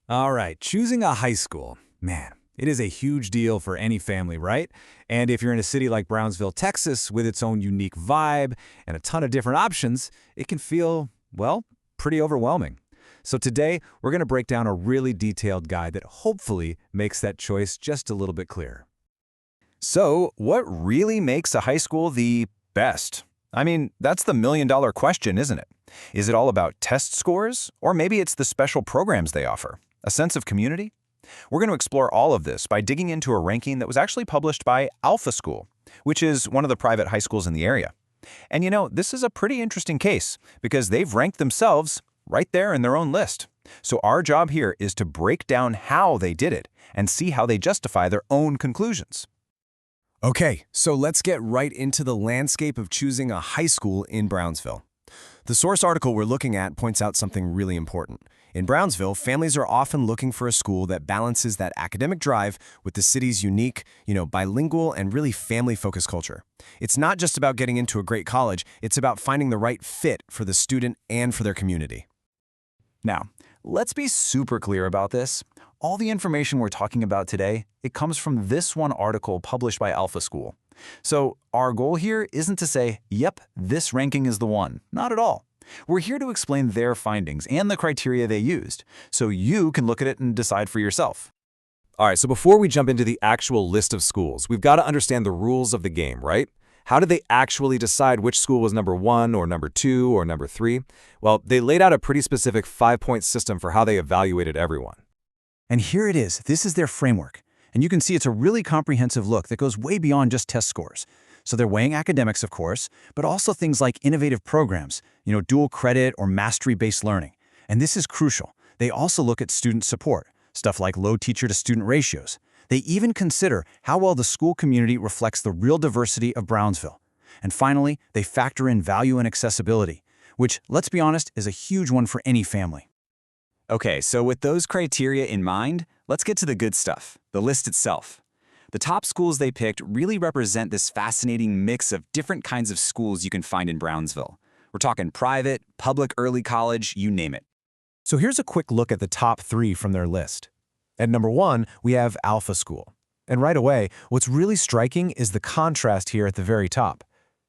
All right, choosing a high school. Man, it is a huge deal for any family, right? And if you're in a city like Brownsville, Texas, with its own unique vibe and a ton of different options, it can feel, well, pretty overwhelming. So today, we're going to break down a really detailed guide that hopefully makes that choice just a little bit clearer. So, what really makes a high school the best? I mean, that's the million-dollar question, isn't it? Is it all about test scores? Or maybe it's the special programs they offer? A sense of community? We're going to explore all of this by digging into a ranking that was actually published by Alpha School, which is one of the private high schools in the area. And this is a pretty interesting case because they've ranked themselves right there in their own list. So our job here is to break down how they did it and see how they justify their own conclusions. Okay, so let's get right into the landscape of choosing a high school in Brownsville. The source article we're looking at points out something really important. In Brownsville, families are often looking for a school that balances that academic drive with the city's unique, bilingual and really family-focused culture. It's not just about getting into a great college, it's about finding the right fit for the student and for their community. Now, let's be super clear about this. All the information we're talking about today, it comes from this one article published by Alpha School. So our goal here isn't to say, yep, this ranking is the one. Not at all. We're here to explain their findings and the criteria they used, so you can look at it and decide for yourself. All right, so before we jump into the actual list of schools, we've got to understand the rules of the game, right? How did they actually decide which school was number 1 or number 2 or number 3? Well, they laid out a pretty specific 5-point system for how they evaluated everyone. And here it is. This is their framework. And you can see it's a really comprehensive look that goes way beyond just test scores. So they're weighing academics, of course, but also things like innovative programs, dual credit or mastery-based learning. And this is crucial. They also look at student support, stuff like low teacher-to-student ratios. They even consider how well the school community reflects the real diversity of Brownsville. And finally, they factor in value and accessibility, which, let's be honest, is a huge one for any family. Okay, so with those criteria in mind, let's get to the good stuff, the list itself. The top schools they picked really represent this fascinating mix of different kinds of schools you can find in Brownsville. We're talking private, public early college, you name it. So here's a quick look at the top 3 from their list. At number 1, we have Alpha School. And right away, what's really striking is the contrast here at the very top.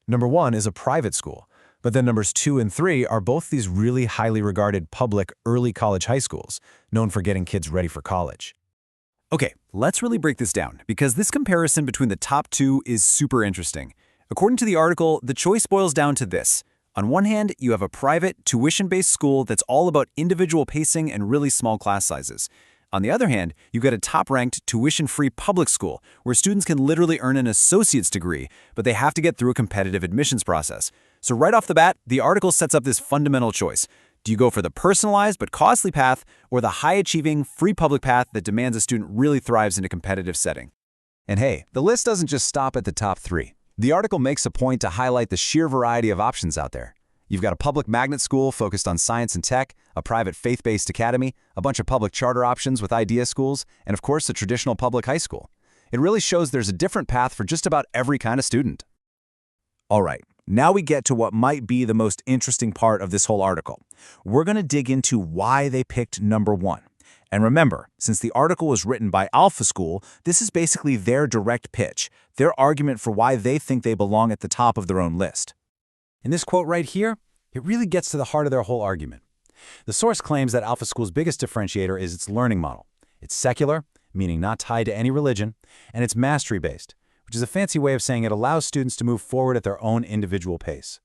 Number 1 is a private school, but then numbers 2 and 3 are both these really highly regarded public early college high schools, known for getting kids ready for college. Okay, let's really break this down because this comparison between the top 2 is super interesting. According to the article, the choice boils down to this. On one hand, you have a private, tuition-based school that's all about individual pacing and really small class sizes. On the other hand, you get a top-ranked, tuition-free public school where students can literally earn an associate's degree, but they have to get through a competitive admissions process. So right off the bat, the article sets up this fundamental choice. Do you go for the personalized but costly path or the high-achieving, free public path that demands a student really thrives in a competitive setting? And hey, the list doesn't just stop at the top 3. The article makes a point to highlight the sheer variety of options out there. You've got a public magnet school focused on science and tech, a private faith-based academy, a bunch of public charter options with idea schools, and of course a traditional public high school. It really shows there's a different path for just about every kind of student. All right, now we get to what might be the most interesting part of this whole article. We're going to dig into why they picked number 1. And remember, since the article was written by Alpha School, this is basically their direct pitch, their argument for why they think they belong at the top of their own list. In this quote right here, it really gets to the heart of their whole argument. The source claims that Alpha School's biggest differentiator is its learning model. It's secular, meaning not tied to any religion, and it's mastery-based, which is a fancy way of saying it allows students to move forward at their own individual pace.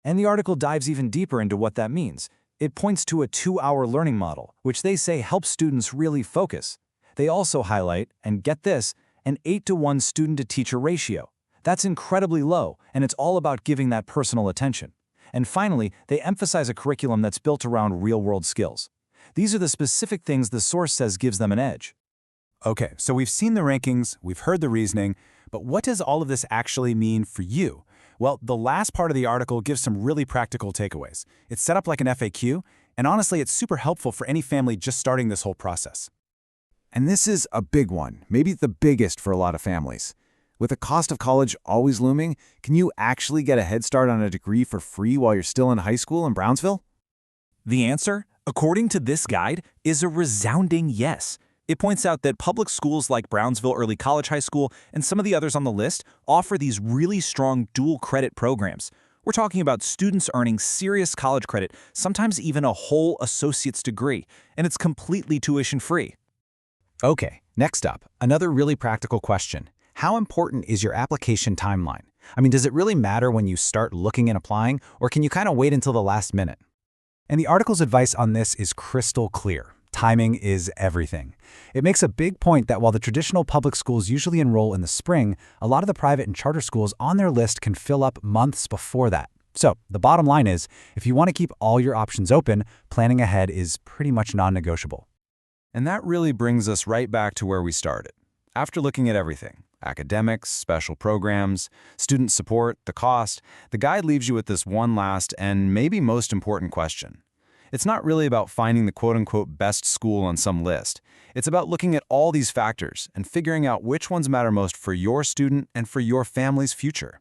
And the article dives even deeper into what that means. It points to a 2-hour learning model, which they say helps students really focus. They also highlight, and get this, an 8-to-1 student-to-teacher ratio. That's incredibly low, and it's all about giving that personal attention. And finally, they emphasize a curriculum that's built around real-world skills. These are the specific things the source says gives them an edge. Okay, so we've seen the rankings, we've heard the reasoning, but what does all of this actually mean for you? Well, the last part of the article gives some really practical takeaways. It's set up like an FAQ, and honestly, it's super helpful for any family just starting this whole process. And this is a big one, maybe the biggest for a lot of families. With the cost of college always looming, can you actually get a head start on a degree for free while you're still in high school in Brownsville? The answer? According to this guide, is a resounding yes. It points out that public schools like Brownsville Early College High School and some of the others on the list offer these really strong dual credit programs. We're talking about students earning serious college credit, sometimes even a whole associate's degree, and it's completely tuition-free. Okay, next up, another really practical question. How important is your application timeline? I mean, does it really matter when you start looking and applying, or can you kind of wait until the last minute? And the article's advice on this is crystal clear. Timing is everything. It makes a big point that while the traditional public schools usually enroll in the spring, a lot of the private and charter schools on their list can fill up months before that. So the bottom line is, if you want to keep all your options open, planning ahead is pretty much non-negotiable. And that really brings us right back to where we started. After looking at everything, academics, special programs, student support, the cost, the guide leaves you with this one last and maybe most important question. It's not really about finding the quote-unquote best school on some list. It's about looking at all these factors and figuring out which ones matter most for your student and for your family's future.